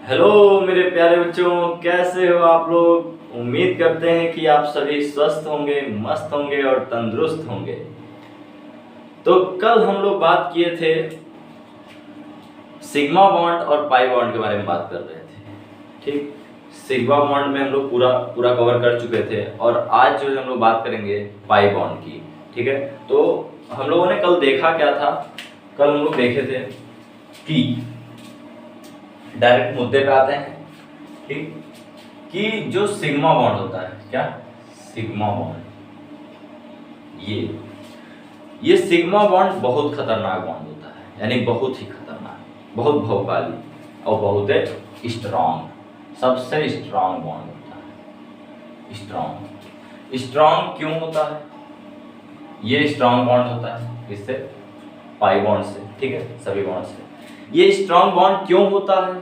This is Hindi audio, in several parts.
हेलो मेरे प्यारे बच्चों, कैसे हो आप लोग। उम्मीद करते हैं कि आप सभी स्वस्थ होंगे, मस्त होंगे और तंदुरुस्त होंगे। तो कल हम लोग बात किए थे सिग्मा बॉन्ड और पाई बॉन्ड के बारे में बात कर रहे थे। ठीक, सिग्मा बॉन्ड में हम लोग पूरा पूरा कवर कर चुके थे और आज जो है हम लोग बात करेंगे पाई बॉन्ड की। ठीक है, तो हम लोगों ने कल देखा क्या था। कल हम लोग देखे थे कि डायरेक्ट मुद्दे पे आते हैं। ठीक, कि जो सिग्मा बॉन्ड होता है, क्या सिग्मा बॉन्ड, ये सिग्मा बॉन्ड बहुत खतरनाक बॉन्ड होता है, यानी बहुत ही खतरनाक, बहुत भौकाली और बहुत स्ट्रांग, सबसे स्ट्रांग बॉन्ड होता है। स्ट्रांग क्यों होता है? ये स्ट्रांग बॉन्ड होता है किससे? पाई बॉन्ड से। ठीक है, सभी बॉन्ड से। ये स्ट्रांग बॉन्ड क्यों होता है,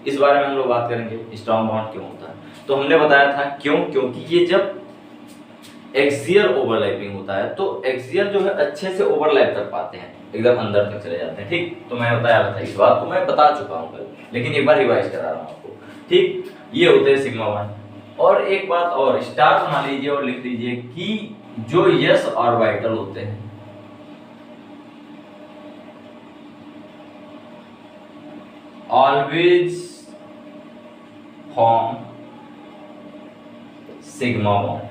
इस बारे में हम लोग बात करेंगे। स्ट्रांग बॉन्ड क्यों होता है, तो हमने बताया था क्यों, क्योंकि ये जब एक्सियल ओवरलैपिंग होता है तो एक्सियल जो है अच्छे से ओवरलैप कर पाते हैं, एकदम अंदर तक चले जाते हैं। ठीक, तो मैं बताया था, इस बात को मैं बता चुका हूँ कल, लेकिन एक बार रिवाइज करा रहा हूँ आपको। ठीक, ये होते हैं सिग्मा बॉन्ड। और एक बात और, स्टार बना लीजिए और लिख लीजिए कि जो यस ऑर्बिटल होते हैं, ऑलवेज फॉर्म सिग्मा बॉन्ड।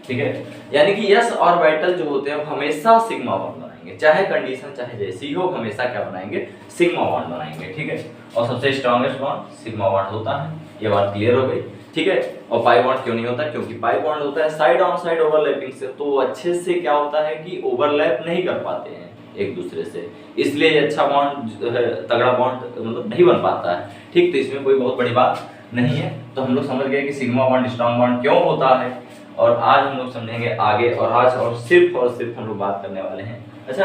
ठीक है, यानी कि यस ऑर्बिटल जो होते हैं हमेशा सिग्मा बॉन्ड बनाएंगे, चाहे कंडीशन चाहे जैसी हो, हमेशा क्या बनाएंगे? सिग्मा बॉन्ड बनाएंगे। ठीक है, और सबसे स्ट्रॉन्गेस्ट बॉन्ड सिग्मा बॉन्ड होता है, ये बात क्लियर हो गई। ठीक है, और पाई बॉन्ड क्यों नहीं होता? क्योंकि पाई बॉन्ड होता है साइड ऑन साइड ओवरलैपिंग से, तो अच्छे से क्या होता है कि ओवरलैप नहीं कर पाते हैं एक दूसरे से, इसलिए ये अच्छा बॉन्ड जो है, तगड़ा बॉन्ड मतलब नहीं बन पाता है। ठीक, तो इसमें कोई बहुत बड़ी बात नहीं है। तो हम लोग समझ गए कि सिग्मा बॉन्ड स्ट्रॉन्ग बॉन्ड क्यों होता है, और आज हम लोग समझेंगे आगे। और आज और सिर्फ हम लोग बात करने वाले हैं। अच्छा,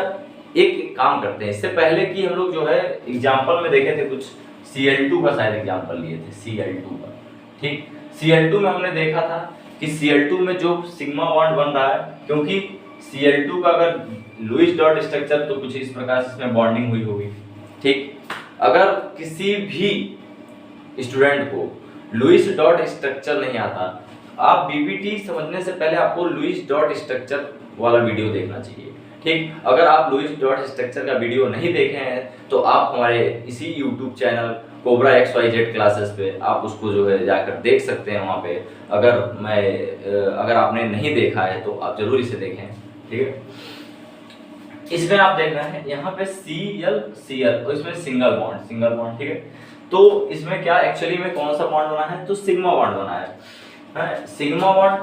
एक काम करते हैं, इससे पहले कि हम लोग जो है एग्जाम्पल में देखे थे कुछ, Cl2 का शायद एग्जाम्पल लिए थे, Cl2 का। ठीक, Cl2 में हमने देखा था कि Cl2 में जो सिग्मा बॉन्ड बन रहा है, क्योंकि Cl2 का अगर लुईस डॉट स्ट्रक्चर, तो कुछ इस प्रकार से इसमें बॉन्डिंग हुई होगी। ठीक, अगर किसी भी स्टूडेंट को लुईस डॉट स्ट्रक्चर नहीं आता, आप बीबीटी समझने से पहले आपको लुईस डॉट स्ट्रक्चर वाला वीडियो देखना चाहिए। ठीक, अगर आप लुईस डॉट स्ट्रक्चर का वीडियो नहीं देखे हैं तो आप हमारे इसी YouTube channel cobra XYZ classes पे आप उसको जो है जाकर देख सकते हैं। वहाँ पे अगर आपने नहीं देखा है तो आप जरूर इसे देखें। ठीक है, इसमें आप देख रहे हैं यहाँ पे Cl तो इसमें सिंगल बॉन्ड। ठीक है, तो इसमें क्या एक्चुअली में कौन सा बॉन्ड बना है? तो सिग्मा बॉन्ड बना है। सिग्मा बॉन्ड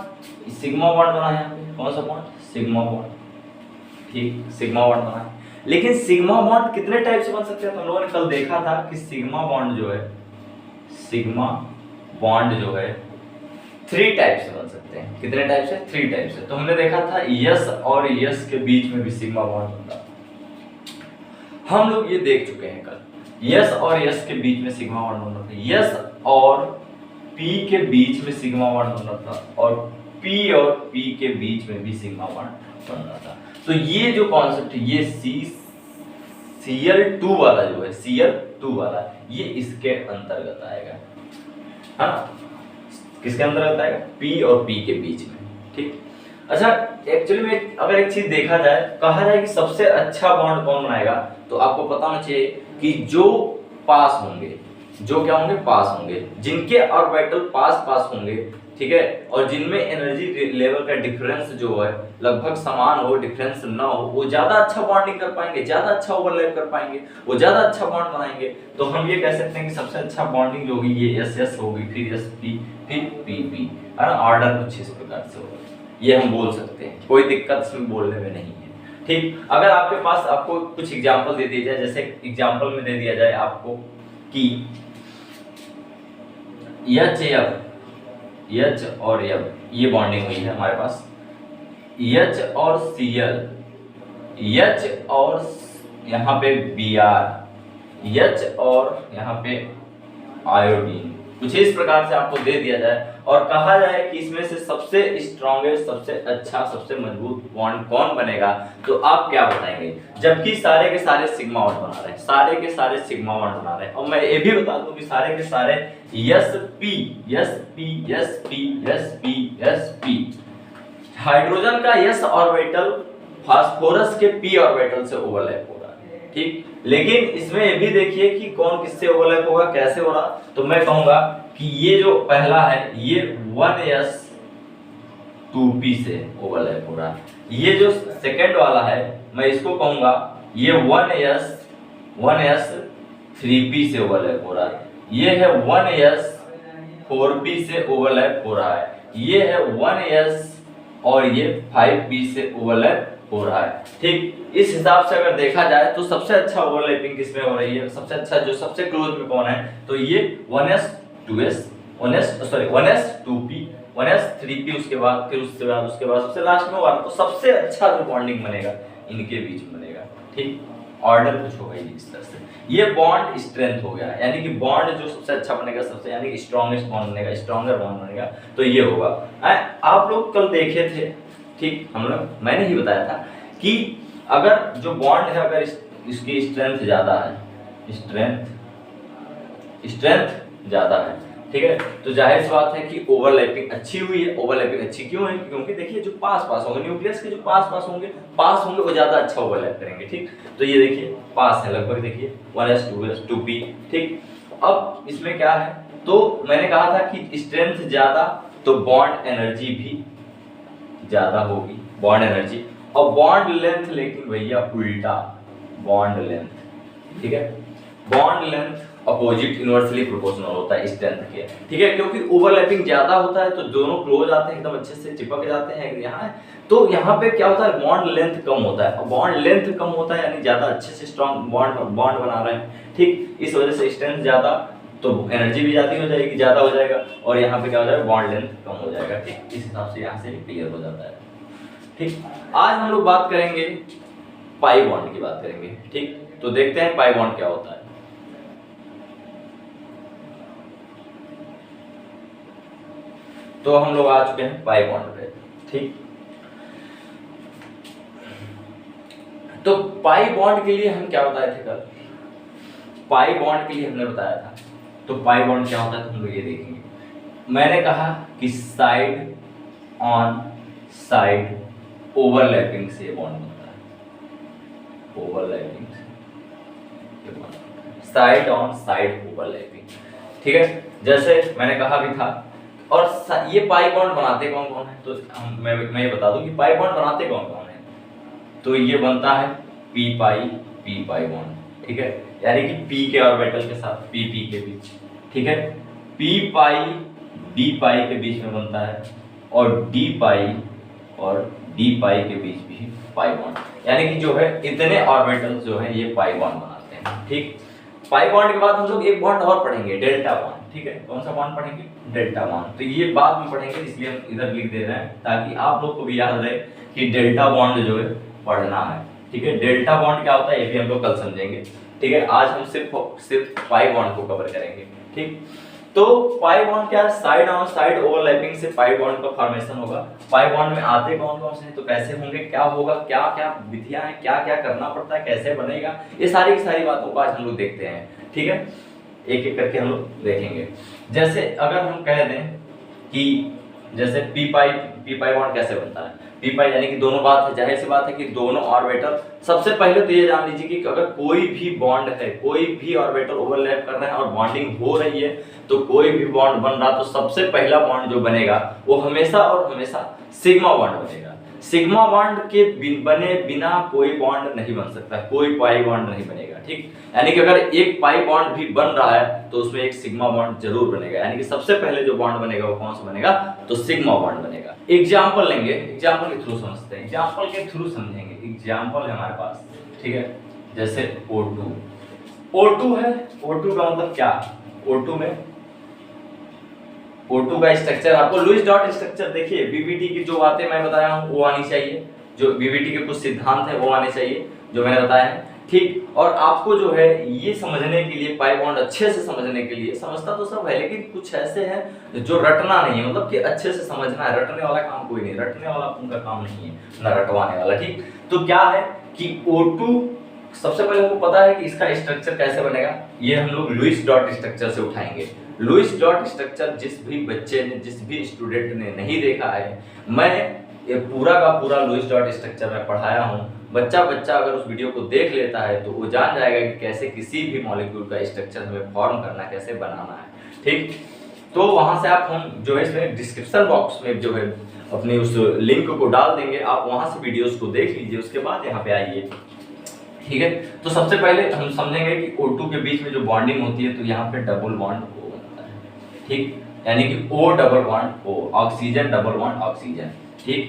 बना है। कौन सा बॉन्ड? Sigma bond. ठीक, सिग्मा बॉन्ड बना है। लेकिन सिग्मा बॉन्ड कितने टाइप से बन सकते हैं? तो हम लोगों ने कल देखा था कि सिग्मा बॉन्ड जो है 3 टाइप से बन सकते हैं। कितने टाइप से? 3 टाइप से। तो हमने देखा था यस और यस के बीच में भी सिग्मा बॉन्ड बनता, हम लोग ये देख चुके हैं कल। यस और यस के बीच में सिग्मा बॉन्ड बन रहा था, यस और पी के बीच में सिग्मा बॉन्ड बन रहा था, और पी और पी के बीच में भी सिग्मा बॉन्ड बन रहा था। तो ये जो कॉन्सेप्ट है, ये Cl2 वाला जो है, Cl2 वाला, ये इसके अंतर्गत आएगा। है ना, किसके अंतर्गत आएगा? P और P के बीच में। ठीक, अच्छा, एक्चुअली में अगर एक चीज देखा जाए, कहा जाए कि सबसे अच्छा बॉन्ड कौन बनाएगा, तो आपको पता होना चाहिए कि जो पास होंगे, जो क्या होंगे? पास होंगे, जिनके ऑर्बिटल पास होंगे। ठीक है, और जिनमें एनर्जी लेवल का डिफरेंस जो है लगभग समान हो, डिफरेंस ना हो, वो ज्यादा अच्छा बॉन्डिंग कर पाएंगे, ज्यादा अच्छा ओवरलैप कर पाएंगे, वो ज्यादा अच्छा बॉन्ड बनाएंगे। तो हम ये कह सकते हैं कि सबसे अच्छा बॉन्डिंग जो होगी ये SS होगी, फिर SP, फिर PP, है ना, ऑर्डर कुछ इस प्रकार से होगा। ये हम बोल सकते हैं, कोई दिक्कत इसमें बोलने में नहीं है। ठीक, अगर आपके पास आपको कुछ एग्जाम्पल दे दिया जाए, जैसे एग्जाम्पल में दे दिया जाए आपको कि H और F ये बॉन्डिंग हुई है हमारे पास, H और Cl, H और यहाँ पे Br, H और यहाँ पे आयोडीन, कुछ इस प्रकार से आपको दे दिया जाए और कहा जाए कि इसमें से सबसे स्ट्रॉन्गेस्ट, सबसे अच्छा, सबसे मजबूत बॉन्ड कौन बनेगा, तो आप क्या बताएंगे? जबकि सारे के सारे सिग्मा बॉन्ड बना रहे हैं, सारे के सारे सिग्मा बॉन्ड बना रहे हैं। और मैं ये भी बता दूं कि सारे के सारे sp हाइड्रोजन का s ऑर्बिटल फास्फोरस के p ऑर्बिटल से ओवरलैप हो रहा है, ठीक। लेकिन इसमें ये भी देखिए कि कौन किससे ओवरलैप होगा, कैसे हो रहा। तो मैं कहूंगा कि ये जो पहला है ये 1s 2p से ओवरलैप हो रहा है। ये जो सेकंड वाला है मैं इसको कहूंगा ये 1s 3p से ओवरलैप हो रहा है। ये है 1s 4p से ओवरलैप हो रहा है। ये है 1s और ये 5p से ओवरलैप हो रहा है, ठीक। इस हिसाब से अगर देखा जाए तो सबसे अच्छा ओवरलैपिंग किसमें हो रही है, सबसे अच्छा जो सबसे क्लोज में कौन है, तो ये 1s 2s 1s 2p 1s 3p उसके बाद फिर उसके बाद सबसे लास्ट में वाला, तो सबसे अच्छा जो बॉन्डिंग बनेगा इनके बीच में बनेगा, ठीक। ऑर्डर कुछ होगा इस तरह से। ये बॉन्ड स्ट्रेंथ हो गया, यानी कि बॉन्ड जो सबसे अच्छा बनेगा, सबसे यानी कि स्ट्रॉन्गेस्ट बॉन्ड बनेगा, स्ट्रॉन्गर बॉन्ड बनेगा, तो ये होगा। आप लोग कल देखे थे, ठीक, मैंने ही बताया था कि अगर जो बॉन्ड है अगर इसकी स्ट्रेंथ ज्यादा है, स्ट्रेंथ ज्यादा है, ठीक है, तो जाहिर सी बात है कि ओवरलैपिंग अच्छी हुई है। ओवरलैपिंग अच्छी क्यों है? क्योंकि देखिए जो पास होंगे, न्यूक्लियस के जो पास होंगे वो ज्यादा अच्छा ओवरलैप करेंगे, ठीक। तो ये देखिए पास है लगभग, देखिए 1s 2s 2p, ठीक। अब इसमें क्या है, तो मैंने कहा था कि स्ट्रेंथ ज्यादा तो बॉन्ड एनर्जी भी ज्यादा होगी, बॉन्ड एनर्जी। और बॉन्ड लेंथ लेकिन भैया उल्टा, बॉन्ड लेंथ, ठीक है, bond length opposite inversely proportional होता है स्ट्रेंथ के, ठीक है। क्योंकि ओवरलैपिंग ज्यादा होता है तो दोनों क्लोज आते हैं, एकदम अच्छे से चिपक जाते हैं यहाँ, तो यहाँ पे क्या होता है, बॉन्ड लेंथ कम होता है। बॉन्ड लेंथ कम होता है यानी ज्यादा अच्छे से स्ट्रॉन्ग बॉन्ड बना रहे हैं, ठीक। इस वजह से स्ट्रेंथ ज्यादा तो एनर्जी भी ज्यादा हो जाएगी, ज्यादा हो जाएगा, और यहाँ पे क्या हो जाएगा, बॉन्ड लेंथ कम हो जाएगा, ठीक। इस हिसाब से यहाँ से क्लियर हो जाता है, ठीक। आज हम लोग बात करेंगे पाई बॉन्ड की बात करेंगे, ठीक। तो देखते हैं पाई बॉन्ड क्या होता है। तो हम लोग आ चुके हैं पाई बॉन्ड पे, ठीक। तो पाई बॉन्ड के लिए हम क्या बताए थे कल, पाई बॉन्ड के लिए हमने बताया था। तो पाई बॉन्ड क्या होता है तो हम लोग ये देखेंगे। मैंने कहा कि साइड ऑन साइड ओवरलैपिंग से बॉन्ड बनता है, ओवरलैपिंग से, साइड ऑन साइड ओवरलैपिंग, ठीक है। जैसे मैंने कहा भी था। और ये पाई बॉन्ड बनाते कौन कौन है, तो मैं ये बता दूं कि पाई बॉन्ड बनाते कौन कौन है। तो ये बनता है पी पाई बॉन्ड, ठीक है, यानी कि p के ऑर्बिटल के साथ p के बीच, ठीक है, p पाई d पाई के बीच में बनता है, और d पाई और d पाई के बीच भी पाई बॉन्ड, यानी कि जो है इतने ऑर्बिटल जो है ये पाई बॉन्ड बनाते हैं, ठीक। पाई बॉन्ड के बाद हम लोग एक बॉन्ड और पढ़ेंगे, डेल्टा बॉन्ड, ठीक है। कौन सा बॉन्ड पढ़ेंगे, डेल्टा बॉन्ड। तो ये बाद में पढ़ेंगे, इसलिए हम इधर लिख दे रहे हैं ताकि आप लोग को भी याद रहे कि डेल्टा बॉन्ड जो है पढ़ना है, ठीक है। डेल्टा बॉन्ड क्या होता है ये भी हम लोग कल समझेंगे, ठीक है। आज हम सिर्फ पाई बॉन्ड को कवर करेंगे, ठीक। तो पाई बॉन्ड क्या है, साइड ऑन साइड ओवरलैपिंग से पाई बॉन्ड का फॉर्मेशन होगा। पाई बॉन्ड में आते कौन कौन से हैं, तो कैसे होंगे, क्या होगा, क्या क्या विधियां हैं, क्या क्या करना पड़ता है, कैसे बनेगा, ये सारी की सारी बातों को आज हम लोग देखते हैं, ठीक है। एक एक करके हम लोग देखेंगे। जैसे अगर हम कह दें कि जैसे पी पाई बॉन्ड कैसे बनता है, पी पाई यानी कि दोनों बात है, जाहिर सी बात है कि दोनों ऑर्बिटल, सबसे पहले तो ये जान लीजिए कि अगर कोई भी बॉन्ड है, कोई भी ऑर्बिटल ओवरलैप कर रहे हैं और बॉन्डिंग हो रही है, तो कोई भी बॉन्ड बन रहा तो सबसे पहला बॉन्ड जो बनेगा वो हमेशा और हमेशा सिग्मा बॉन्ड बनेगा। सिग्मा बॉन्ड के बने बिना कोई बॉन्ड नहीं बन सकता, कोई पाई बॉन्ड नहीं बनेगा, ठीक। यानी कि अगर एक पाई बॉन्ड भी बन रहा है तो उसमें एक सिग्मा बॉन्ड जरूर बनेगा, यानी कि सबसे पहले जो बॉन्ड बनेगा वो कौन सा बनेगा, तो सिग्मा बॉन्ड बनेगा। एग्जाम्पल लेंगे, एग्जाम्पल के थ्रू समझते हैं, एग्जाम्पल के थ्रू समझेंगे। एग्जाम्पल है हमारे पास, ठीक है, जैसे O2 है। O2 का मतलब क्या, O2 में O2 का स्ट्रक्चर आपको लुईस डॉट स्ट्रक्चर देखिए, बीबीटी की जो बातें मैं बताया हूं वो आनी चाहिए, जो बीबीटी के कुछ सिद्धांत है वो आने चाहिए जो मैंने बताया है। ठीक। और आपको जो है ये समझने के लिए, पाई बॉन्ड अच्छे से समझने के लिए, समझता तो सब है लेकिन कुछ ऐसे हैं जो रटना नहीं है, मतलब कि अच्छे से समझना है। रटने वाला काम कोई नहीं, रटने वाला उनका काम नहीं है, ना रटवाने वाला। ठीक। तो क्या है कि O2 सबसे पहले हमको पता है कि इसका स्ट्रक्चर कैसे बनेगा। ये हम लोग लुईस डॉट स्ट्रक्चर से उठाएंगे। लुईस डॉट स्ट्रक्चर जिस भी बच्चे ने, जिस भी स्टूडेंट ने नहीं देखा है, मैं ये पूरा का पूरा लुईस डॉट स्ट्रक्चर में पढ़ाया हूँ। बच्चा अगर उस वीडियो को देख लेता है तो वो जान जाएगा कि कैसे किसी भी मॉलिक्यूल का स्ट्रक्चर हमें फॉर्म करना, कैसे बनाना है। ठीक। तो वहां से आप, हम जो है इसमें डिस्क्रिप्शन बॉक्स में जो है अपने उस लिंक को डाल देंगे, आप वहां से वीडियोस को देख लीजिए, उसके बाद यहाँ पे आइए। ठीक है। तो सबसे पहले हम समझेंगे कि O2 के बीच में जो बॉन्डिंग होती है, तो यहाँ पे डबल बॉन्ड O बनता है। ठीक। यानी कि O double bond O, oxygen double bond oxygen. ठीक।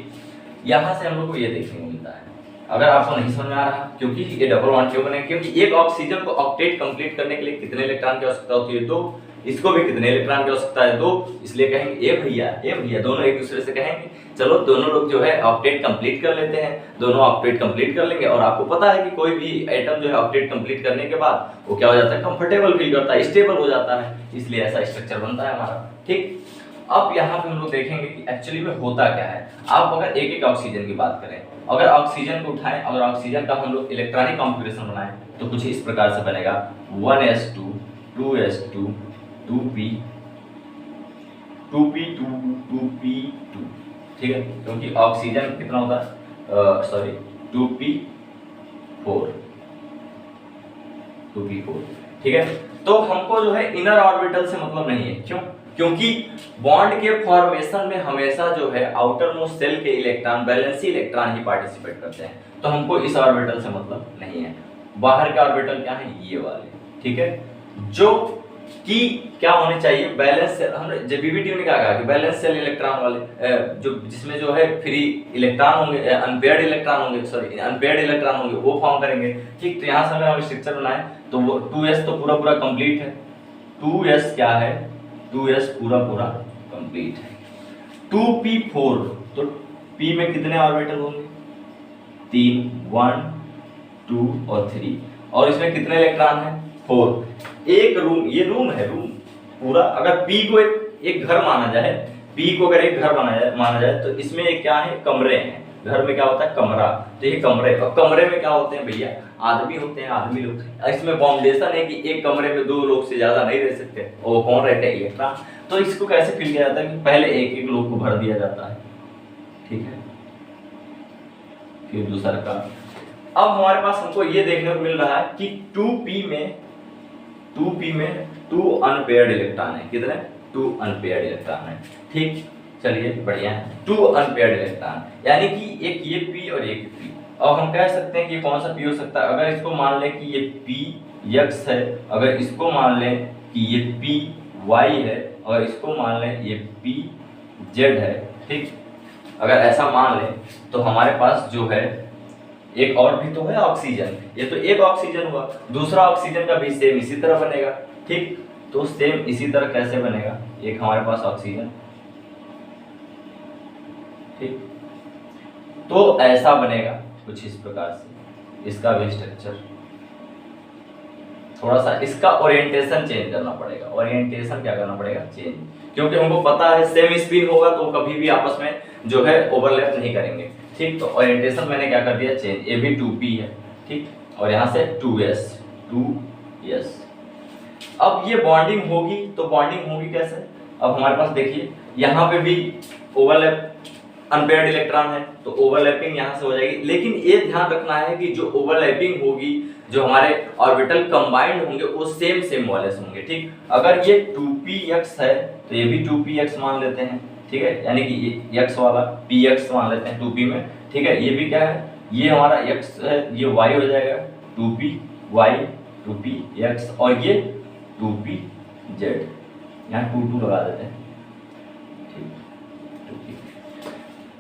यहाँ से हम लोग को ये देखने को मिलता है। अगर आपको नहीं समझ में आ रहा, क्योंकि ये डबल बॉन्ड क्यों बने, क्योंकि एक ऑक्सीजन को ऑक्टेट कंप्लीट करने के लिए कितने इलेक्ट्रॉन की आवश्यकता होती है? 2। इसको भी कितने इलेक्ट्रॉन की आवश्यकता है? 2। इसलिए कहेंगे ए भैया, दोनों एक दूसरे से कहेंगे चलो दोनों लोग जो है ऑक्टेट कंप्लीट कर लेते हैं। दोनों ऑक्टेट कंप्लीट कर लेंगे। और आपको पता है कि कोई भी एटम जो है ऑक्टेट कंप्लीट करने के बाद वो क्या हो जाता है? कंफर्टेबल फील करता है, स्टेबल हो जाता है, इसलिए ऐसा स्ट्रक्चर बनता है हमारा। ठीक। अब यहाँ पे हम लोग देखेंगे कि एक्चुअली में होता क्या है। आप अगर एक ऑक्सीजन की बात करें, अगर ऑक्सीजन को उठाएं, अगर ऑक्सीजन का हम लोग इलेक्ट्रॉनिक कॉन्फ़िगरेशन बनाएं तो कुछ इस प्रकार से बनेगा 1s2 2s2 2p 2p2 ठीक है, क्योंकि ऑक्सीजन कितना होता है, सॉरी 2p4 ठीक है। तो हमको जो है इनर ऑर्बिटल से मतलब नहीं है। क्यों? क्योंकि बॉन्ड के फॉर्मेशन में हमेशा जो है आउटर मोस्ट सेल के इलेक्ट्रॉन, वैलेंसी इलेक्ट्रॉन ही पार्टिसिपेट करते हैं, तो हमको इस ऑर्बिटल से मतलब नहीं है। बाहर के ऑर्बिटल क्या है? ये वाले। ठीक है। जो कि क्या होने चाहिए? बैलेंस सेल। हमने जब बीबीटी में क्या कहा कि बैलेंस सेल इलेक्ट्रॉन वाले, जो जिसमें जो है फ्री इलेक्ट्रॉन होंगे, अनपेयर्ड इलेक्ट्रॉन होंगे, सॉरी अनपेयर्ड इलेक्ट्रॉन होंगे, वो फॉर्म करेंगे। ठीक। तो यहाँ से अगर हम स्ट्रक्चर बनाए तो वो 2s तो पूरा कंप्लीट है। 2s क्या है? 2s पूरा कंप्लीट है। 2p4 तो p में कितने ऑर्बिटल होंगे? 3, 1 2 और 3। और इसमें कितने इलेक्ट्रॉन हैं? 4। एक रूम, ये रूम है, रूम पूरा। अगर p को एक घर माना जाए, p को अगर एक घर माना जाए तो इसमें एक क्या है? कमरे हैं। घर में क्या होता है? कमरा। तो ये कमरे, और कमरे में क्या होते हैं भैया? आदमी होते हैं, आदमी लोग। इसमें बाउंडेशन है कि एक कमरे में 2 लोग से ज्यादा नहीं रह सकते, और वो कौन रहते हैं? इलेक्ट्रॉन। तो इसको कैसे फिल किया जाता है कि पहले एक लोग को भर दिया जाता है। ठीक है। फिर दूसरा का। अब हमारे पास हमको ये देखने को मिल रहा है कि 2p में 2 अनपेयर्ड इलेक्ट्रॉन है। कितने? 2 अनपेयर्ड इलेक्ट्रॉन है। ठीक। चलिए बढ़िया है। 2 अनपेयर्ड इलेक्ट्रॉन, यानी कि एक ये p और एक p। और हम कह सकते हैं कि कौन सा p हो सकता है? अगर इसको मान लें कि ये px है, अगर इसको मान लें कि ये py है, और इसको मान लें ये pz है। ठीक। अगर ऐसा मान लें तो हमारे पास जो है एक और भी तो है ऑक्सीजन। ये तो एक ऑक्सीजन हुआ, दूसरा ऑक्सीजन का भी सेम इसी तरह बनेगा। ठीक। तो सेम इसी तरह कैसे बनेगा? एक हमारे पास ऑक्सीजन, ठीक, तो ऐसा बनेगा कुछ इस प्रकार से। इसका भी स्ट्रक्चर थोड़ा सा, इसका ओरिएंटेशन चेंज करना पड़ेगा। ओरिएंटेशन क्या करना पड़ेगा? चेंज, क्योंकि हमको पता है सेम स्पिन होगा तो कभी भी आपस में जो है ओवरलैप नहीं करेंगे। ठीक। तो ओरिएंटेशन मैंने क्या कर दिया? चेंज। ये भी 2p है। ठीक। और यहाँ से 2s। अब ये बॉन्डिंग होगी, तो बॉन्डिंग होगी कैसे? अब हमारे पास देखिए यहाँ पे भी ओवरलैप, अनपेयर्ड इलेक्ट्रॉन है, तो ओवरलैपिंग यहाँ से हो जाएगी। लेकिन ये ध्यान रखना है कि जो ओवरलैपिंग होगी, जो हमारे ऑर्बिटल कंबाइंड होंगे, वो सेम वाले से होंगे। ठीक। अगर ये 2px है तो ये भी 2px मान लेते हैं। ठीक है। यानी कि ये x वाला px मान लेते हैं 2p में। ठीक है। ये भी क्या है? ये हमारा x है, ये y हो जाएगा 2py 2px, और ये 2pz। यहाँ 2 लगा देते हैं।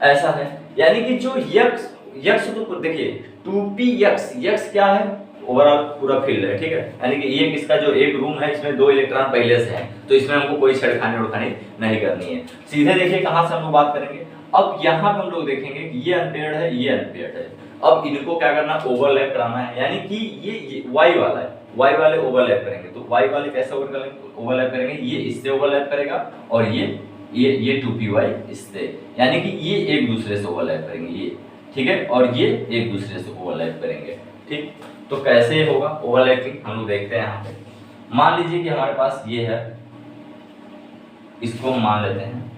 ऐसा है। यानी कि जो यक्स तो देखिए 2px क्या है? ओवरऑल पूरा फील्ड है। ठीक है। यानी कि ये इसका जो एक रूम है, इसमें 2 इलेक्ट्रॉन पहले से हैं, तो इसमें हमको कोई छेड़खानी नहीं करनी है। सीधे देखिए कहां से हम लोग बात करेंगे। अब यहाँ पे हम लोग देखेंगे कि ये अनपेयर्ड है, ये अनपेयर्ड है। अब इनको क्या करना है, ओवरलैप कराना है, यानी कि ये y वाला है, y वाले ओवरलैप करेंगे। तो y वाले कैसे ओवरलैप करेंगे, ये इससे ओवरलैप करेगा और ये 2py इससे, यानी कि ये एक दूसरे से ओवरलैप करेंगे ये, ठीक है, और ये एक दूसरे से ओवरलैप करेंगे, ठीक। तो कैसे होगा ओवरलैपिंग हम लोग देखते हैं यहाँ पे। मान लीजिए कि हमारे पास ये है, इसको हम मान लेते हैं,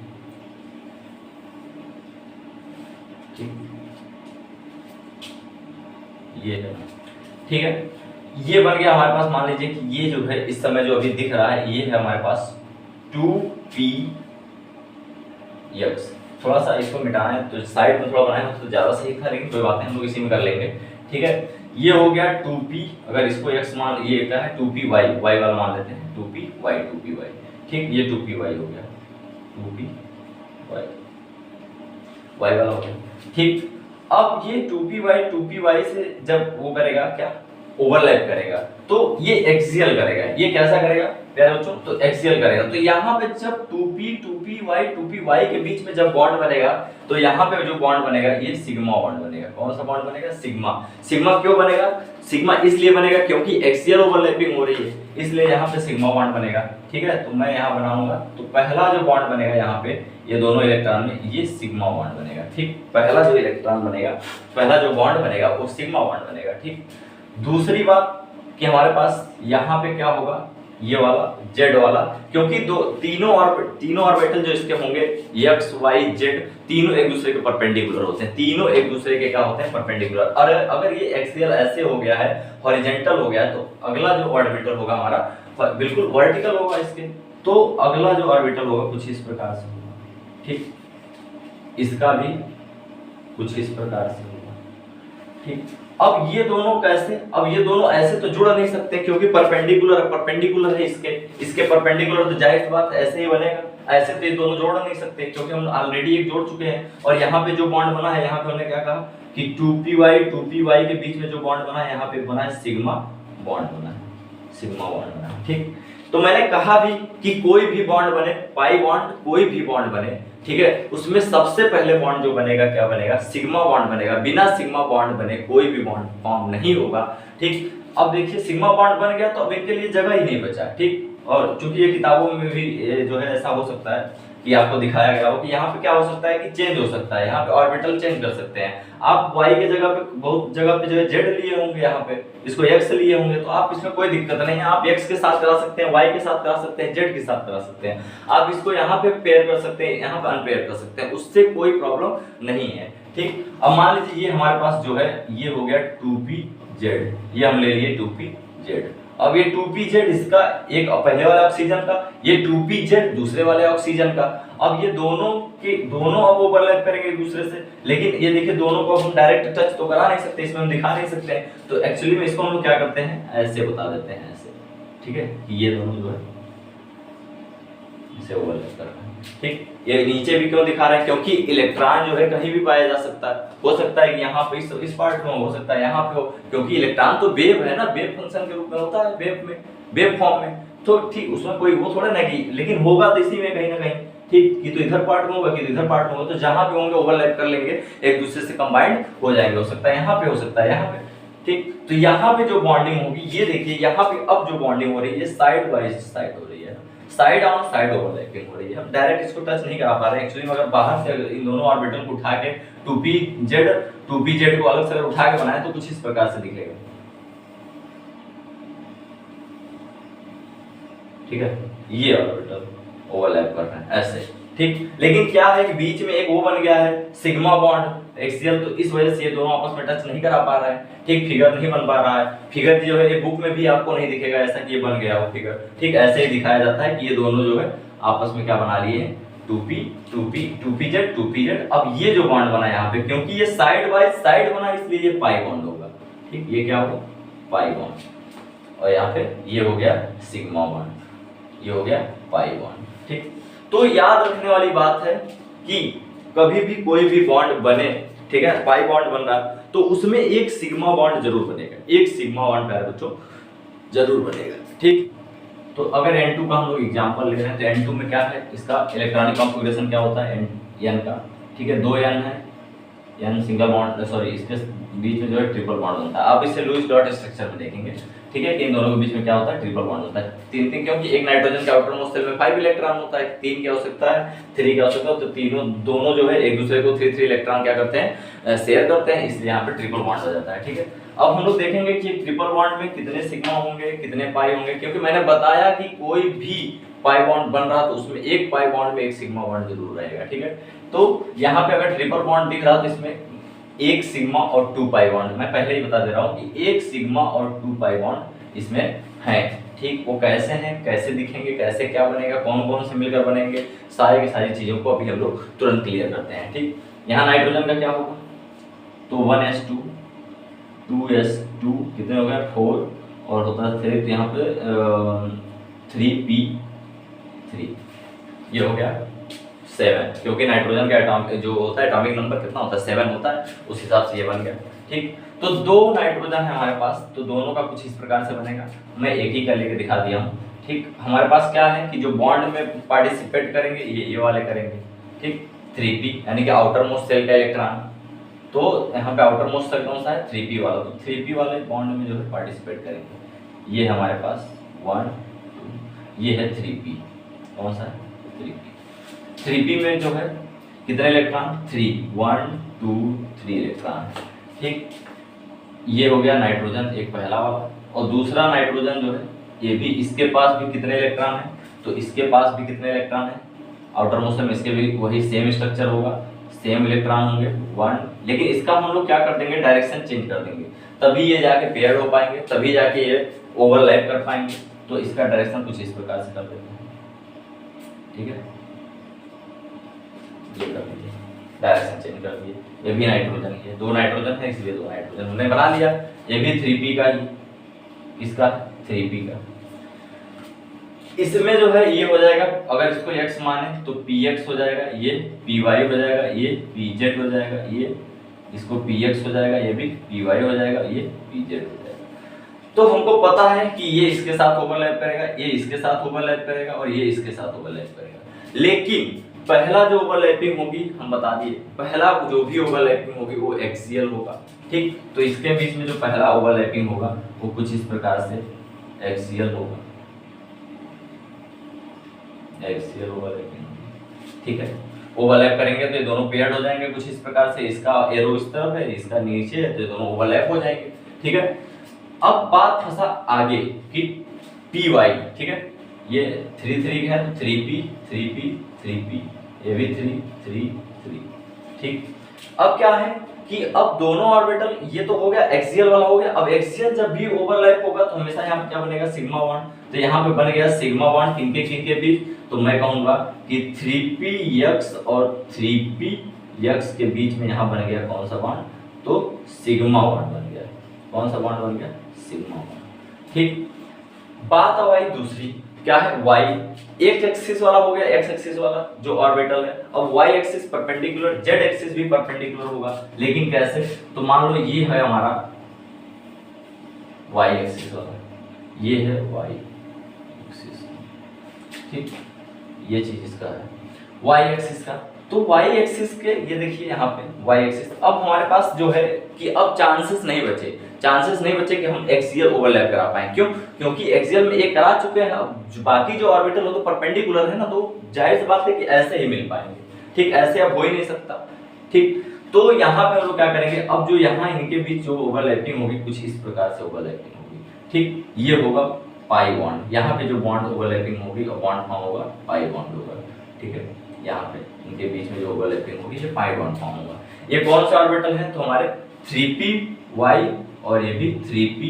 ठीक, ये है, ठीक है, ये बन गया हमारे पास। मान लीजिए कि ये जो है इस समय जो अभी दिख रहा है ये है हमारे पास 2px। थोड़ा सा इसको मिटाना है तो साइड में थोड़ा बनाए तो ज्यादा सही था, लेकिन कोई बात नहीं, हम लोग इसी में कर लेंगे, ठीक है। ये हो गया 2p, अगर इसको x मान, ये क्या है 2py, y वाला मान लेते हैं 2py, ठीक, ये 2py हो गया, 2py, y वाला हो गया, ठीक। अब ये 2py से जब वो करेगा क्या, ओवरलैप करेगा, तो ये एक्सियल करेगा। ये कैसा करेगा प्यारे बच्चों, तो एक्सियल करेगा। तो यहाँ पे जब 2py के बीच में जब बॉन्ड बनेगा, तो यहाँ पे जो बॉन्ड बनेगा ये सिग्मा बॉन्ड बनेगा। कौन सा बॉन्ड बनेगा, सिग्मा। सिग्मा क्यों बनेगा, सिग्मा इसलिए बनेगा क्योंकि एक्सियल ओवरलैपिंग हो रही है, इसलिए यहाँ पे सिग्मा बॉन्ड बनेगा, ठीक है। तो मैं यहाँ बनाऊंगा, तो पहला जो बॉन्ड बनेगा यहाँ पे ये दोनों इलेक्ट्रॉन में, ये सिग्मा बॉन्ड बनेगा, ठीक। पहला जो इलेक्ट्रॉन बनेगा, पहला जो बॉन्ड बनेगा वो सिग्मा बॉन्ड बनेगा, ठीक। दूसरी बात कि हमारे पास यहाँ पे क्या होगा, ये वाला Z वाला, क्योंकि तीनों ऑर्बिटल जो इसके होंगे x y z तीनों एक दूसरे के परपेंडिकुलर होते हैं, तीनों एक दूसरे के क्या होते हैं, परपेंडिकुलर। और अगर ये एक्सियल ऐसे हो गया है, हॉरिजॉन्टल हो गया है, तो अगला जो ऑर्बिटल होगा हमारा बिल्कुल वर्टिकल होगा इसके। तो अगला जो ऑर्बिटल होगा कुछ इस प्रकार से होगा, ठीक, इसका भी कुछ इस प्रकार से होगा, ठीक। अब ये दोनों कैसे, अब ये दोनों ऐसे तो जुड़ नहीं सकते क्योंकि परपेंडिकुलर है इसके परपेंडिकुलर, तो जाहिर सी बात ऐसे ही बनेगा। ऐसे तो ये दोनों जोड़ नहीं सकते क्योंकि हम ऑलरेडी एक जोड़ चुके हैं। और यहाँ पे जो बॉन्ड बना है, यहाँ पे हमने क्या कहा कि 2py के बीच में जो बॉन्ड बना है, यहाँ पे बना है सिग्मा बॉन्ड बना है, सिग्मा बॉन्ड बना है, ठीक। तो मैंने कहा भी कि कोई भी बॉन्ड बने, पाई बॉन्ड कोई भी बॉन्ड बने, ठीक है, उसमें सबसे पहले बॉन्ड जो बनेगा क्या बनेगा, सिग्मा बॉन्ड बनेगा। बिना सिग्मा बॉन्ड बने कोई भी बॉन्ड फॉर्म नहीं होगा, ठीक। अब देखिए सिग्मा बॉन्ड बन गया तो अब इनके लिए जगह ही नहीं बचा, ठीक। और चूंकि ये किताबों में भी जो है ऐसा हो सकता है कि आपको दिखाया गया हो कि यहाँ पे क्या हो सकता है कि चेंज हो सकता है, यहाँ पे ऑर्बिटल चेंज कर सकते हैं आप। y के जगह पे बहुत जगह पे जो है z लिए होंगे, यहाँ पे इसको x लिए होंगे, तो आप इसमें कोई दिक्कत नहीं है, आप x के साथ करा सकते हैं, y के साथ करा सकते हैं, z के साथ करा सकते हैं। आप इसको यहाँ पे पेयर कर सकते हैं, यहाँ पे अनपेयर कर सकते हैं, उससे कोई प्रॉब्लम नहीं है, ठीक। अब मान लीजिए ये हमारे पास जो है ये हो गया 2pz, ये हम ले लिए 2pz। अब ये 2pz इसका एक पहले वाले ऑक्सीजन का, ये 2pz दूसरे वाले ऑक्सीजन का। अब ये दोनों अब ओवरलैप करेंगे एक दूसरे से, लेकिन ये देखिए दोनों को हम डायरेक्ट टच तो करा नहीं सकते, इसमें हम दिखा नहीं सकते हैं। तो एक्चुअली में इसको हम लोग क्या करते हैं, ऐसे बता देते हैं, ऐसे, ठीक है, कि ये दोनों जो है इसे ओवरलैप कर रहे हैं, ठीक। ये नीचे भी क्यों दिखा रहे हैं, क्योंकि इलेक्ट्रॉन जो है कहीं भी पाया जा सकता है। हो सकता है कि यहाँ पे इस पार्ट में हो सकता है यहाँ पे हो, क्योंकि इलेक्ट्रॉन तो वेव है ना, वेव फंक्शन के रूप में होता है, वेव फॉर्म में, तो ठीक, उसमें कोई वो थोड़ा ना कि, लेकिन होगा तो इसी में कहीं ना कहीं, ठीक, कि तो इधर पार्ट में होगा कि तो इधर पार्ट में होगा, तो जहां पे होंगे ओवरलैप कर लेंगे, एक दूसरे से कंबाइंड हो जाएंगे। हो सकता है यहाँ पे, हो सकता है यहाँ पे, ठीक। तो यहाँ पे जो बॉन्डिंग होगी, ये देखिए यहाँ पे अब जो बॉन्डिंग हो रही है साइड बाय साइड हो रही है, साइड ऑन साइड ओवरलैपिंग हो रही है। हम डायरेक्ट इसको टच नहीं करा पा रहे हैं एक्चुअली, मगर बाहर से इन दोनों ऑर्बिटल को उठा के 2pz को अलग से उठा के बनाए तो कुछ इस प्रकार से दिखेगा, ठीक है। ये ऑर्बिटल ओवरलैप कर रहे हैं ऐसे, ठीक। लेकिन क्या है कि बीच में एक वो बन गया है सिग्मा बॉन्ड एक्सियल, तो इस वजह से ये दोनों आपस में टच नहीं करा पा रहे हैं, ठीक। फिगर नहीं बन पा रहा है, फिगर जो है ये बुक में भी आपको नहीं दिखेगा ऐसा कि ये बन गया हो फिगर, ठीक। ऐसे ही दिखाया जाता है कि ये दोनों जो है आपस में क्या बना लिए, 2pz। अब ये जो बॉन्ड बना यहाँ पे, क्योंकि ये साइड बाय साइड बना इसलिए ये पाई बॉन्ड होगा, ठीक। ये क्या होगा, पाई बॉन्ड, और यहाँ पे ये हो गया सिग्मा बॉन्ड, ये हो गया पाई बॉन्ड, ठीक। तो याद रखने वाली बात है कि कभी भी कोई भी बॉन्ड बने, ठीक है, पाई बॉन्ड बन रहा तो उसमें एक सिग्मा बॉन्ड जरूर बनेगा, एक सिग्मा बॉन्ड प्यारे बच्चों जरूर बनेगा, ठीक। तो अगर N2 का हम लोग एग्जांपल ले रहे हैं तो N2 में क्या है, इसका इलेक्ट्रॉनिक कॉन्फ़िगरेशन क्या होता है, N का, ठीक है, 2 N है, n सिंगल बॉन्ड, सॉरी इसके बीच में जो है ट्रिपल बॉन्ड बनता है। आप इसे लुईस डॉट स्ट्रक्चर में देखेंगे, ठीक है, कि इन दोनों के बीच में क्या होता है, ट्रिपल बॉन्ड होता है। तीन तीन, क्योंकि एक नाइट्रोजन के आउटर मोस्ट शेल में 5 इलेक्ट्रॉन होता है, 3 की आवश्यकता है, 3 की आवश्यकता है, तो तीनों दोनों जो है एक दूसरे को 3 3 इलेक्ट्रॉन क्या करते हैं, शेयर करते हैं, इसलिए यहाँ पे ट्रिपल बॉन्ड हो जाता है, ठीक है। अब हम लोग देखेंगे कि ट्रिपल बॉन्ड में कितने सिग्मा होंगे, कितने पाई होंगे, क्योंकि मैंने बताया कि कोई भी पाई बॉन्ड बन रहा तो उसमें एक पाई बॉन्ड में एक सिग्मा बॉन्ड जरूर रहेगा, ठीक है। तो यहाँ पे अगर ट्रिपल बॉन्ड दिख रहा तो इसमें एक सिग्मा और 2 पाई बॉन्ड, मैं पहले ही बता दे रहा हूँ कि एक सिग्मा और 2 पाई बॉन्ड इसमें है, ठीक। वो कैसे हैं, कैसे दिखेंगे, कैसे क्या बनेगा, कौन कौन से मिलकर बनेंगे, सारी की सारी चीजों को अभी हम लोग तुरंत क्लियर करते हैं, ठीक। यहाँ नाइट्रोजन का क्या होगा, तो 1s2 2s2 कितने हो गए 4 और होता है 3, तो यहाँ पे 3p3, ये हो गया 7, क्योंकि नाइट्रोजन का एटॉमिक जो होता है एटॉमिक नंबर कितना होता है 7 होता है, उस हिसाब से ये बन गया, ठीक। तो 2 नाइट्रोजन है हमारे पास, तो दोनों का कुछ इस प्रकार से बनेगा, मैं एक ही का लेके दिखा दिया हूँ, ठीक। हमारे पास क्या है कि जो बॉन्ड में पार्टिसिपेट करेंगे ये वाले करेंगे, ठीक, 3p यानी कि आउटर मोस्ट शेल का इलेक्ट्रॉन, तो यहाँ पे आउटर मोस्ट शेल कौन सा है 3p वाला, तो 3p वाले बॉन्ड में जो है पार्टिसिपेट करेंगे, ये हमारे पास 1 2, ये है 3p, कौन सा है 3p में जो है कितने इलेक्ट्रॉन 3 1 2 3 इलेक्ट्रॉन, ठीक। ये हो गया नाइट्रोजन एक पहला वाला, और दूसरा नाइट्रोजन जो है ये भी, इसके पास भी कितने इलेक्ट्रॉन है, तो इसके पास भी कितने इलेक्ट्रॉन है, आउटर मोस्ट में इसके भी वही सेम स्ट्रक्चर होगा, सेम इलेक्ट्रॉन होंगे 1, लेकिन इसका हम लोग क्या कर देंगे, डायरेक्शन चेंज कर देंगे, तभी ये जाके पेयर हो पाएंगे, तभी जाके ये ओवरलैप कर पाएंगे, तो इसका डायरेक्शन कुछ इस प्रकार से कर देते हैं, ठीक है, ये कर दीजिए, डायरेक्शन चेंज कर दिए, ये भी नाइट्रोजन ही है, 2 नाइट्रोजन है इसलिए 2 नाइट्रोजन हमने बना लिया, ये भी 3p का ही, इसका 3p का, इसमें जो है ये हो जाएगा, अगर इसको x माने तो px हो जाएगा, ये py हो जाएगा, ये pz हो जाएगा, ये इसको px हो जाएगा, ये भी py हो जाएगा, ये pz हो जाएगा। तो हमको पता है कि ये इसके साथ ओवरलैप करेगा, ये इसके साथ ओवरलैप करेगा और ये इसके साथ ओवरलैप करेगा, लेकिन पहला जो ओवरलैपिंग होगी हम बता दिए, पहला जो भी ओवरलैपिंग होगी वो एक्सियल होगा, ठीक। तो इसके बीच में जो पहला ओवरलैपिंग होगा वो कुछ इस प्रकार से एक्सियल होगा, एक्सियल ओवरलैपिंग, ठीक है। ओवरलैप करेंगे तो ये दोनों पेयर्ड हो जाएंगे कुछ इस प्रकार से, इसका एरो इस तरफ है, इसका नीचे है, तो ये दोनों ओवरलैप हो जाएंगे, ठीक है। अब बात फंसा आगे कि py, ठीक है, ये 3 3 है तो 3p 3p 3p, ये भी 3 3 3, ठीक। अब क्या है कि अब दोनों ऑर्बिटल, ये तो हो गया एक्सियल वाला हो गया, अब एक्सियल जब भी ओवरलैप होगा तो हमेशा यहाँ पे क्या बनेगा सिग्मा बॉन्ड, तो यहाँ पे बन गया सिग्मा बॉन्ड किनके बीच, तो मैं कहूंगा कि 3px और 3px के बीच में यहाँ बन गया कौन सा बॉन्ड, तो सिग्मा बॉन्ड बन गया, कौन सा बॉन्ड बन गया सिग्मा बॉन्ड, ठीक। बात अब आई दूसरी, क्या है y, एक एक्सिस वाला हो गया, x एक्सिस वाला जो ऑर्बिटल है, अब y axis perpendicular, z axis भी परपेंडिकुलर होगा, लेकिन कैसे, तो मान लो ये है हमारा y एक्सिस वाला, ये है y एक्सिस, ठीक, ये चीज इसका है y एक्सिस का, तो y एक्सिस के ये देखिए यहाँ पे y एक्सिस, अब हमारे पास जो है कि अब चांसेस नहीं बचे कि हम एक्सियल ओवरलैप करा पाए, क्यों, क्योंकि एक्सियल में एक करा चुके हैं, अब बाकी जो ऑर्बिटल हो तो परपेंडिकुलर है ना, तो जाहिर सी बात है कि ऐसे ही मिल पाएंगे, ठीक, ऐसे अब हो ही नहीं सकता, ठीक। तो यहाँ पे हम लोग क्या करेंगे, अब जो यहाँ इनके बीच जो ओवरलैपिंग होगी कुछ इस प्रकार से ओवरलैपिंग होगी, ठीक, ये होगा पाई बॉन्ड, यहाँ पे जो बॉन्ड ओवरलैपिंग होगी और बॉन्ड फॉर्म होगा पाई बॉन्ड होगा, ठीक है, यहाँ पे इनके बीच में जो ओवरलैपिंग होगी ये पाई बॉन्ड फॉर्म होगा। ये कौन से ऑर्बिटल है, तो हमारे 3py और ये भी 3py,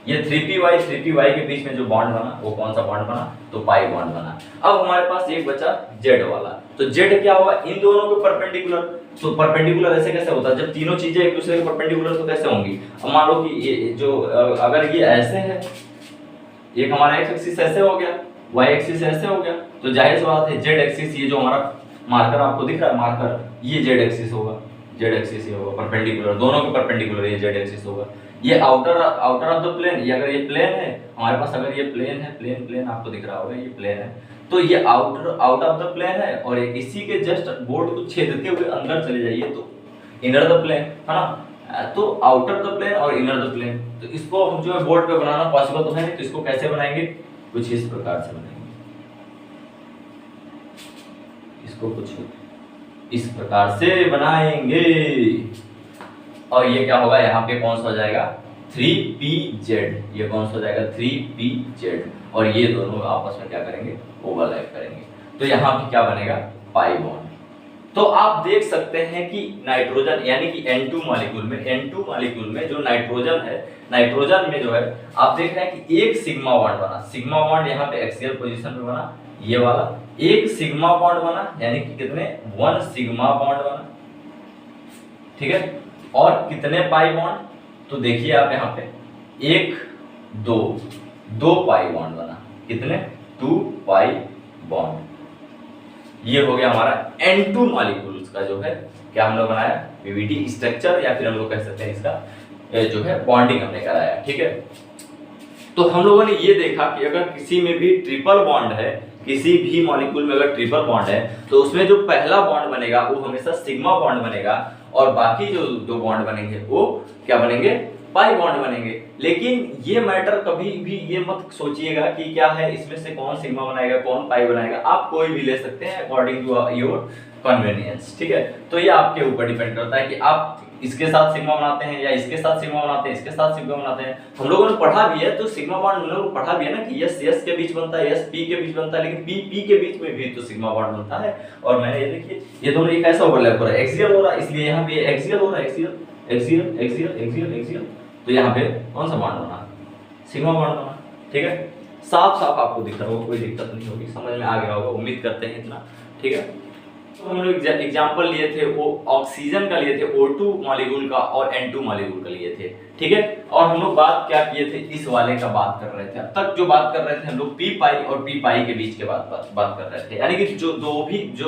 ये 3py के बीच में जो बॉन्ड बना वो कौन सा बॉन्ड बना, तो पाई बॉन्ड बना। अब हमारे पास एक बचा z वाला, तो z क्या होगा, इन दोनों के परपेंडिकुलर, तो परपेंडिकुलर ऐसे कैसे होता है, जब तीनों चीजें एक दूसरे के परपेंडिकुलर तो कैसे होंगी, अब मान लो कि ये जो अगर ये ऐसे है, एक हमारा x एक्सिस ऐसे हो गया, y एक्सिस ऐसे हो गया, तो जाहिर सी बात है z एक्सिस, ये जो हमारा मार्कर आपको दिख रहा है मार्कर, ये z एक्सिस होगा, z एक्सिस ये होगा परपेंडिकुलर, दोनों के परपेंडिकुलर ये z एक्सिस होगा, ये outer outer of the plane, ये अगर ये प्लेन है हमारे पास, अगर ये प्लेन है, प्लेन प्लेन आपको दिख रहा होगा, ये प्लेन है, तो ये आउट ऑफ द प्लेन है, और इसी के जस्ट बोर्ड को छेदते हुए अंदर चले जाइए तो इनर द प्लेन है ना। तो आउटर द प्लेन और इनर द प्लेन, तो इसको हम जो है बोर्ड पे बनाना पॉसिबल तो है नहीं, तो इसको कैसे बनाएंगे, कुछ इस प्रकार से बनाएंगे, इसको कुछ इस प्रकार से बनाएंगे। और ये क्या होगा, यहाँ पे कौन सा हो जाएगा 3pz, ये कौन सा हो जाएगा 3pz, और ये दोनों आपस में क्या करेंगे, ओवरलैप करेंगे, तो यहाँ पे क्या बनेगा पाई बॉन्ड। तो आप देख सकते हैं कि नाइट्रोजन यानी कि N2 मॉलिक्यूल में जो नाइट्रोजन है, नाइट्रोजन में जो है आप देख रहे हैं कि एक सिग्मा बॉन्ड बना, सिग्मा बॉन्ड यहाँ पे एक्सियल पोजीशन पे बना, ये वाला एक सिग्मा बॉन्ड बना, यानी कि कितने 1 सिग्मा बॉन्ड बना, ठीक है, और कितने पाई बॉन्ड, तो देखिए आप यहाँ पे 1 2 पाई बॉन्ड बना, कितने 2 पाई बॉन्ड। ये हो गया हमारा N2 मॉलिक्यूल्स का जो है क्या हम लोग बनाया, पीवीटी स्ट्रक्चर, या फिर हम लोग कह सकते हैं इसका जो है बॉन्डिंग हमने कराया, ठीक है। तो हम लोगों ने ये देखा कि अगर किसी में भी ट्रिपल बॉन्ड है, किसी भी मॉलिक्यूल में अगर ट्रिपल बॉन्ड है, तो उसमें जो पहला बॉन्ड बनेगा वो हमेशा सिग्मा बॉन्ड बनेगा, और बाकी जो दो बॉन्ड बनेंगे वो क्या बनेंगे, पाई बॉन्ड बनेंगे। लेकिन ये मैटर कभी भी ये मत सोचिएगा कि क्या है इसमें से कौन सिग्मा बनाएगा कौन पाई बनाएगा, आप कोई भी ले सकते हैं अकॉर्डिंग टू योर कन्वीनियंस, ठीक है। तो ये आपके ऊपर डिपेंड करता है कि आप इसके साथ सिग्मा बनाते हैं या इसके साथ सिग्मा बनाते हैं, इसके साथ सिग्मा बनाते हैं। हम लोगों ने पढ़ा भी है, तो सिग्मा बॉन्ड हम लोगों ने पढ़ा भी है ना कि यस यस के बीच बनता है, यस पी के बीच बनता है, लेकिन पी पी के बीच में भी तो सिग्मा बॉन्ड बनता है। और मैंने ये देखिए ये दोनों एक ऐसा ओवरलैप हो रहा है, एक्सियल हो रहा है, इसलिए यहाँ पे एक्सियल हो रहा है, axial axial axial axial axial, तो यहाँ पे कौन सा बॉन्ड बना, सिग्मा बॉन्ड बना, ठीक है। साफ साफ आपको दिख रहा होगा, कोई दिक्कत नहीं होगी, समझ में आ गया होगा, उम्मीद करते हैं इतना, ठीक है। तो हम लोग एग्जांपल लिए थे वो ऑक्सीजन का लिए थे, O2 मॉलिक्यूल का और N2 मॉलिक्यूल का लिए थे, ठीक है। और हम लोग बात क्या किए थे, इस वाले का बात कर रहे थे, अब तक जो बात कर रहे थे हम लोग पी पाई और पी पाई के बीच के बात कर रहे थे, यानी कि जो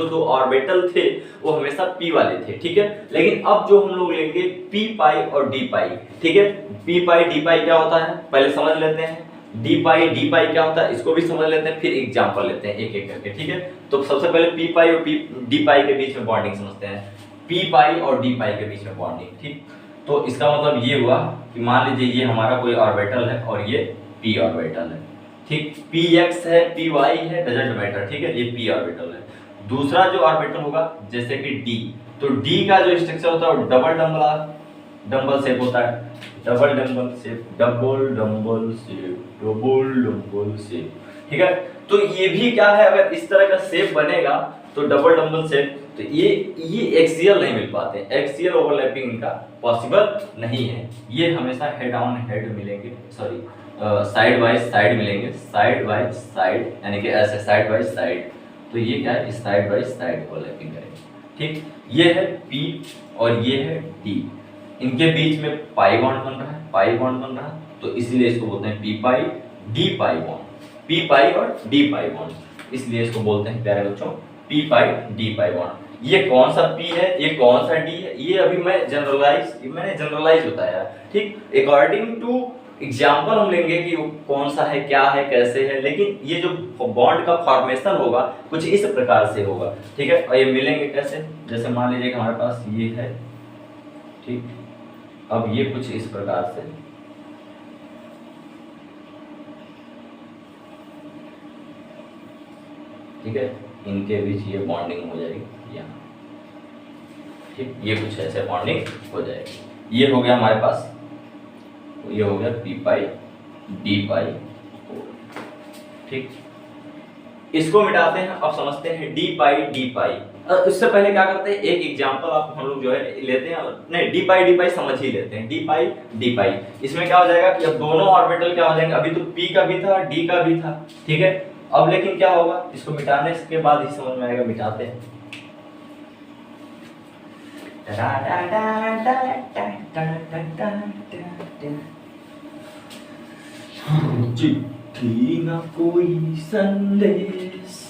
दो ऑर्बिटल थे वो हमेशा पी वाले थे, ठीक है। लेकिन अब जो हम लोग लेंगे पी पाई और डी पाई, ठीक है। पी पाई डी पाई क्या होता है पहले समझ लेते हैं, डी पाई क्या होता है इसको भी समझ लेते हैं, फिर एग्जांपल लेते हैं एक एक करके, ठीक है। तो सबसे पहले पी पाई और डी पाई के बीच में बॉन्डिंग समझते हैं, पी पाई और डी पाई के बीच में बॉन्डिंग, ठीक। तो इसका मतलब ये हुआ कि मान लीजिए ये हमारा कोई ऑर्बिटल है और ये पी ऑर्बिटल है, ठीक। पी एक्स है पी वाई है डजंट मैटर, ठीक है, ये पी ऑर्बिटल है। दूसरा जो ऑर्बिटल होगा जैसे कि डी, तो डी का जो स्ट्रक्चर होता है वो डबल शेप होता है, डबल डम्बल शेप, ठीक है। तो ये भी क्या है, अगर इस तरह का शेप बनेगा तो डबल डम्बल शेप, तो ये एक्सियल नहीं मिल पाते, एक्सियल ओवरलैपिंग इनका पॉसिबल नहीं है। ये हमेशा हेड ऑन हेड मिलेंगे, सॉरी साइड बाय साइड मिलेंगे, साइड बाय साइड, यानी कि ऐसे साइड बाय साइड, तो ये क्या है साइड बाय साइड ओवरलैपिंग करेंगे, ठीक। ये है पी और ये है डी, इनके बीच में पाई बॉन्ड बन रहा है, पाई बॉन्ड बन रहा है, तो इसीलिए इसको बोलते हैं पी पाई डी पाई बॉन्ड, पी पाई और डी पाई बॉन्ड, इसलिए इसको बोलते हैं प्यारे बच्चों पी पाई डी पाई बॉन्ड। ये कौन सा पी है ये कौन सा डी है, ये अभी मैंने जनरलाइज बताया, ठीक। अकॉर्डिंग टू एग्जाम्पल हम लेंगे कि वो कौन सा है क्या है कैसे है, लेकिन ये जो बॉन्ड का फॉर्मेशन होगा कुछ इस प्रकार से होगा, ठीक है। और ये मिलेंगे कैसे, जैसे मान लीजिए कि हमारे पास ये है, ठीक। अब ये कुछ इस प्रकार से, ठीक है, इनके बीच ये बॉन्डिंग हो जाएगी यहाँ, ठीक। ये कुछ ऐसे बॉन्डिंग हो जाएगी, ये हो गया हमारे पास, ये हो गया पी पाई डी पाई, ठीक। इसको मिटाते हैं, अब समझते हैं डी पाई। इससे पहले क्या करते हैं एक एग्जांपल आप हम लोग जो है लेते हैं, नहीं डी पाई समझ ही लेते हैं, डी पाई इसमें क्या हो जाएगा कि अब दोनों ऑर्बिटल क्या हो जाएंगे, अभी तो पी का भी था डी का भी था, ठीक है। अब लेकिन क्या होगा, इसको मिटाने के बाद ही समझ में आएगा, मिटाते हैं। चिट्ठी ना कोई संदेश,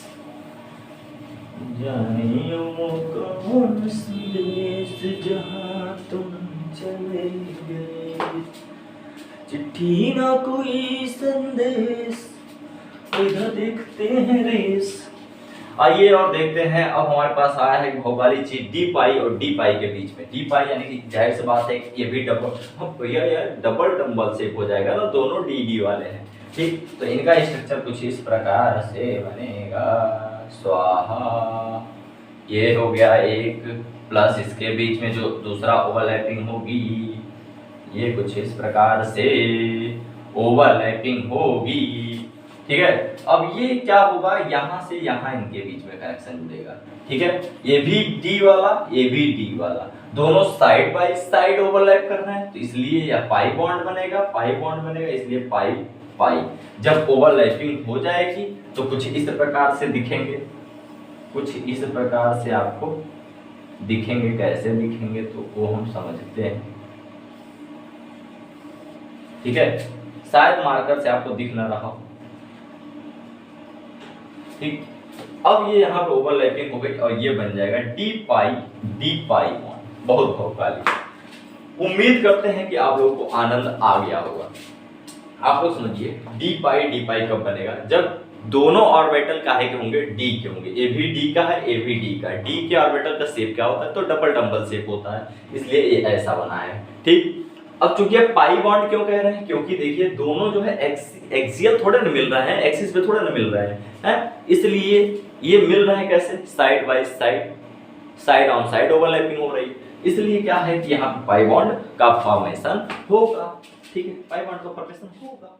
जाने वो कौन सी देश जहाँ तुम चले गए, चिट्ठी ना कोई संदेश, इधर देखते हैं रेस। आइए और देखते हैं, अब हमारे पास आया है भौगोलिक चीज डी पाई और डी पाई के बीच में। डी पाई यानी कि जाहिर सी बात है ये भी डबल, भैया यार डबल डंबल शेप हो जाएगा ना, दोनों डी डी वाले हैं। ठीक, तो इनका स्ट्रक्चर कुछ इस प्रकार से बनेगा, स्वाहा। ये हो गया एक, प्लस इसके बीच में जो दूसरा ओवरलैपिंग होगी, ये कुछ इस प्रकार से ओवरलैपिंग होगी। ठीक है, अब ये क्या होगा, यहाँ से यहाँ इनके बीच में कनेक्शन जुड़ेगा। ठीक है, ये भी डी वाला, ये भी डी वाला, दोनों साइड बाय साइड ओवरलैप कर रहे हैं, तो इसलिए यह पाई बॉन्ड बनेगा, पाई बॉन्ड बनेगा, इसलिए पाई पाई। जब ओवरलैपिंग हो जाएगी तो कुछ इस प्रकार से दिखेंगे, कुछ इस प्रकार से आपको दिखेंगे। कैसे दिखेंगे तो वो हम समझते हैं। ठीक है, शायद मार्कर से आपको दिख ना रहा हो। ठीक, अब ये यहाँ पे ओवरलैपिंग हो गई और ये बन जाएगा डी पाई बॉन्ड। बहुत भौगोलिक। उम्मीद करते हैं कि आप लोगों को आनंद आ गया होगा। आप लोग समझिए, डी पाई कब बनेगा, जब दोनों ऑर्बिटल काहे के होंगे, डी के होंगे। ए भी डी का है, ए भी डी का है। डी के ऑर्बिटल का शेप क्या होता है, तो डबल डंबल शेप होता है, इसलिए ये ऐसा बना है। ठीक, अब चूंकि पाई बॉन्ड क्यों कह रहे हैं, क्योंकि देखिए दोनों जो है एक्सियल थोड़े न मिल रहे हैं, एक्सिस पे थोड़े न मिल रहे हैं, इसलिए ये मिल रहे हैं कैसे, side by side, side on side overlapping हो रही है, इसलिए क्या है कि यहाँ पे पाई बॉन्ड का फॉर्मेशन होगा। ठीक है, पाई बॉन्ड का फॉर्मेशन होगा।